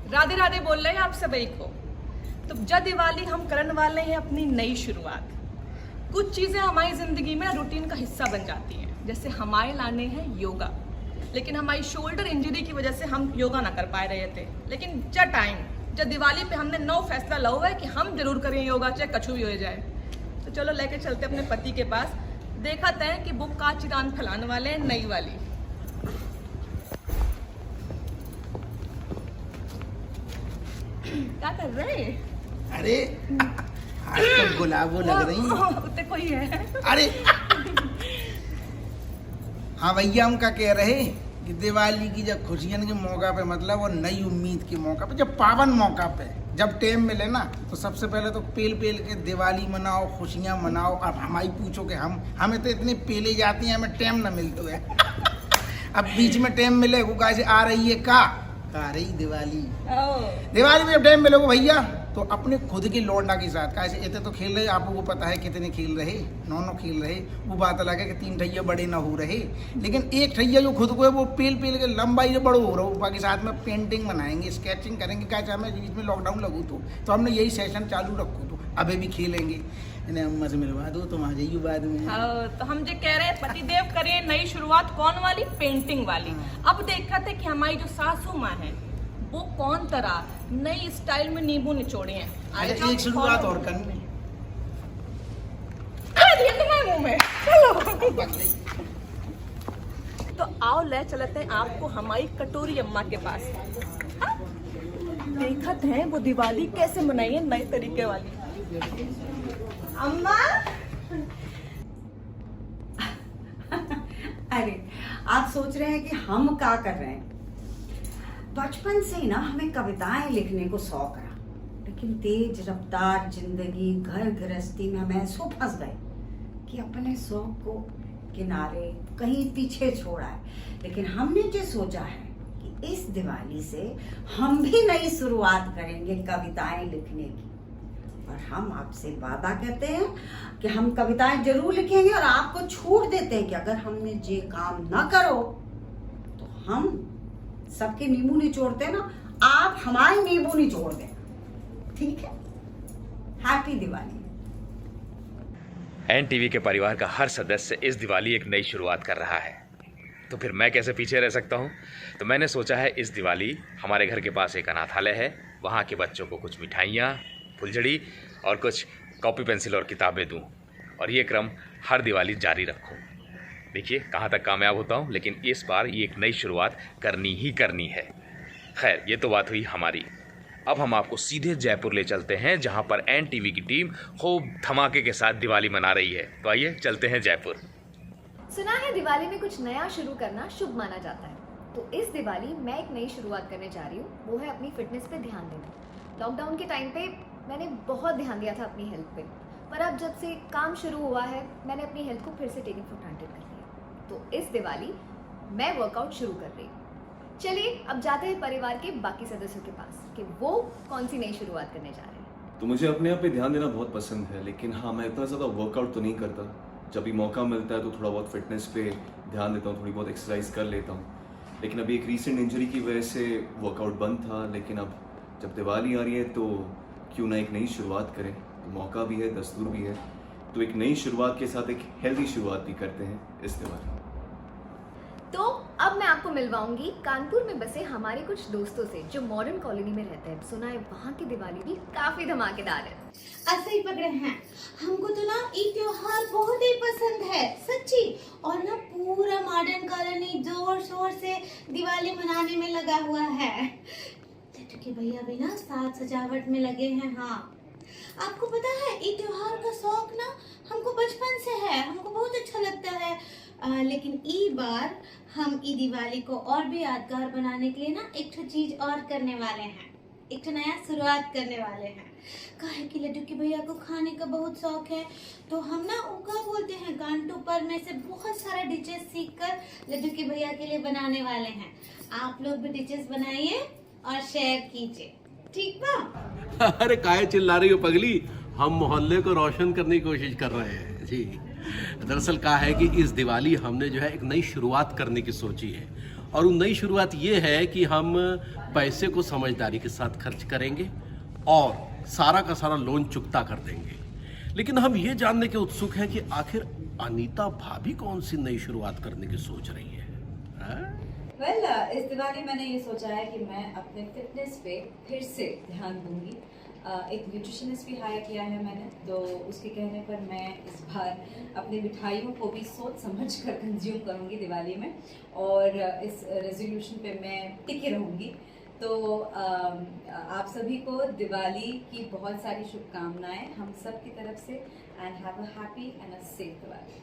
राधे राधे बोल रहे हैं आप सभी को। तो जब दिवाली हम करने वाले हैं अपनी नई शुरुआत। कुछ चीज़ें हमारी ज़िंदगी में रूटीन का हिस्सा बन जाती हैं, जैसे हमारे लाने हैं योगा। लेकिन हमारी शोल्डर इंजरी की वजह से हम योगा ना कर पा रहे थे। लेकिन जब दिवाली पे हमने नौ फैसला ला हुआ है कि हम जरूर करें योगा, चाहे कछु भी हो जाए। तो चलो लेके चलते अपने पति के पास, देखते हैं कि वो का चिरान फैलाने वाले हैं नई वाली। क्या कर रहे हैं? अरे आज तो गुलाबो लग रही उतने कोई है। अरे हाँ भैया, हम क्या कह रहे कि दिवाली की जब खुशियों के मौका पे, मतलब और नई उम्मीद के मौका पे, जब पावन मौका पे जब टाइम मिले ना, तो सबसे पहले तो पेल के दिवाली मनाओ, खुशियाँ मनाओ। अब हमारी पूछो कि हमें तो इतने पेले जाती हैं, हमें टाइम ना मिलता है। अब बीच में टाइम मिले वो कैसे आ रही है का आ रही दिवाली में जब टाइम मिले भैया, तो अपने खुद के लौंडा के साथ कैसे इतने तो खेल रहे, आपको पता है कितने खेल रहे, नौ खेल रहे। वो बात अलग है कि 3 ठैया बड़े ना हो रहे, लेकिन एक ठैया जो खुद को है वो पेल के लंबाई से बड़ो हो रहा है। बाकी साथ में पेंटिंग बनाएंगे, स्केचिंग करेंगे। क्या हमें बीच में लॉकडाउन लगू तो हमने यही सेशन चालू रखू, तो अभी भी खेलेंगे। इन्हें अम्मा से मिलवा दो, तुम आ जाइए बाद में। तो हम जो कह रहे हैं पतिदेव करें नई शुरुआत, कौन वाली? पेंटिंग वाली। अब देखा थे कि हमारी जो सासू माँ है वो कौन तरह नई स्टाइल में नींबू निचोड़े हैं। अच्छा, एक शुरुआत और करनी मुंह में। चलो तो आओ ले चलते हैं आपको हमारी कटोरी अम्मा के पास। देखत हैं वो दिवाली कैसे मनाई है नए तरीके वाली। अम्मा अरे आप सोच रहे हैं कि हम क्या कर रहे हैं? बचपन से ही ना हमें कविताएं लिखने को शौक रहा, लेकिन तेज रफ्तार जिंदगी घर गृहस्थी में हम ऐसो फंस गए कि अपने शौक को किनारे कहीं पीछे छोड़ा है। लेकिन हमने जो सोचा है कि इस दिवाली से हम भी नई शुरुआत करेंगे कविताएं लिखने की। और हम आपसे वादा करते हैं कि हम कविताएं जरूर लिखेंगे, और आपको छूट देते हैं कि अगर हमने ये काम ना करो तो हम सबके नींबू निचोड़ते ना, आप हमारे नींबू निचोड़ देना, ठीक है? हैप्पी दिवाली। एनटीवी के परिवार का हर सदस्य इस दिवाली एक नई शुरुआत कर रहा है, तो फिर मैं कैसे पीछे रह सकता हूँ। तो मैंने सोचा है इस दिवाली हमारे घर के पास एक अनाथालय है, वहाँ के बच्चों को कुछ मिठाइयाँ, फुलझड़ी और कुछ कॉपी पेंसिल और किताबें दूँ, और ये क्रम हर दिवाली जारी रखूँ। देखिए कहाँ तक कामयाब होता हूँ, लेकिन इस बार ये एक नई शुरुआत करनी ही करनी है। खैर, ये तो बात हुई हमारी। अब हम आपको सीधे जयपुर ले चलते हैं, जहाँ पर एनटीवी की टीम खूब धमाके के साथ दिवाली मना रही है। तो आइए चलते हैं जयपुर। सुना है दिवाली में कुछ नया शुरू करना शुभ माना जाता है, तो इस दिवाली मैं एक नई शुरुआत करने जा रही हूँ, वो है अपनी फिटनेस पे ध्यान देना। लॉकडाउन के टाइम पे मैंने बहुत ध्यान दिया था अपनी हेल्थ पे, पर अब जब से काम शुरू हुआ है मैंने अपनी हेल्थ को फिर से टेकिंग फॉर ग्रांटेड कर लिया। तो इस दिवाली मैं वर्कआउट शुरू कर रही हूँ। चलिए अब जाते हैं परिवार के बाकी सदस्यों के पास कि वो कौन सी नई शुरुआत करने जा रहे हैं। तो मुझे अपने आप पे ध्यान देना बहुत पसंद है, लेकिन हाँ, मैं इतना ज़्यादा वर्कआउट तो नहीं करता। जब भी मौका मिलता है तो थोड़ा बहुत फिटनेस पे ध्यान देता हूँ, थोड़ी बहुत एक्सरसाइज कर लेता हूँ। लेकिन अभी एक रीसेंट इंजरी की वजह से वर्कआउट बंद था, लेकिन अब जब दिवाली आ रही है तो क्यों ना एक नई शुरुआत करें। तो मौका भी है, दस्तूर भी है, तो एक नई शुरुआत के साथ एक हेल्दी शुरुआत भी करते हैं इस दिवाली। तो अब मैं आपको मिलवाऊंगी कानपुर में बसे हमारे कुछ दोस्तों से जो मॉडर्न कॉलोनी में रहते हैं। सुना है वहाँ की दिवाली भी काफी धमाकेदार है। ऐसे ही पकड़े हैं। हमको तो ना ये त्योहार बहुत ही पसंद है, सच्ची। और ना पूरा मॉडर्न कॉलोनी जोर शोर से दिवाली मनाने में लगा हुआ है। के भैया भी ना साज सजावट में लगे हैं। हाँ, आपको पता है ये त्योहार का शौक ना हमको बचपन से है, हमको बहुत अच्छा लगता है। लेकिन ई बार हम ई दिवाली को और भी यादगार बनाने के लिए ना एक चीज और करने वाले हैं, एक नया शुरुआत करने वाले हैं। काहे कि लड्डू के भैया को खाने का बहुत शौक है, तो हम ना उनका बोलते हैं गांटू पर में से बहुत सारा डिशेस सीखकर लड्डू के भैया के लिए बनाने वाले हैं। आप लोग भी डिशेस बनाइए और शेयर कीजिए, ठीक बा? अरे काहे चिल्ला रही हो पगली, हम मोहल्ले को रोशन करने की कोशिश कर रहे हैं जी। दरअसल क्या है कि इस दिवाली हमने जो है एक नई शुरुआत करने की सोची है, और वो नई शुरुआत ये है कि हम पैसे को समझदारी के साथ खर्च करेंगे और सारा का सारा लोन चुकता कर देंगे। लेकिन हम ये जानने के उत्सुक हैं कि आखिर अनीता भाभी कौन सी नई शुरुआत करने की सोच रही है, वेल इस दिवाली मैंने ये सोचा है कि मैं अपने फिटनेस पे फिर से ध्यान दूंगी। एक न्यूट्रिशनिस्ट भी हायर किया है मैंने, तो उसके कहने पर मैं इस बार अपनी मिठाइयों को भी सोच समझ कर कंज्यूम करूंगी दिवाली में, और इस रेजोल्यूशन पे मैं टिकी रहूंगी। तो आप सभी को दिवाली की बहुत सारी शुभकामनाएं हम सब की तरफ से, and have a happy and a safe Diwali.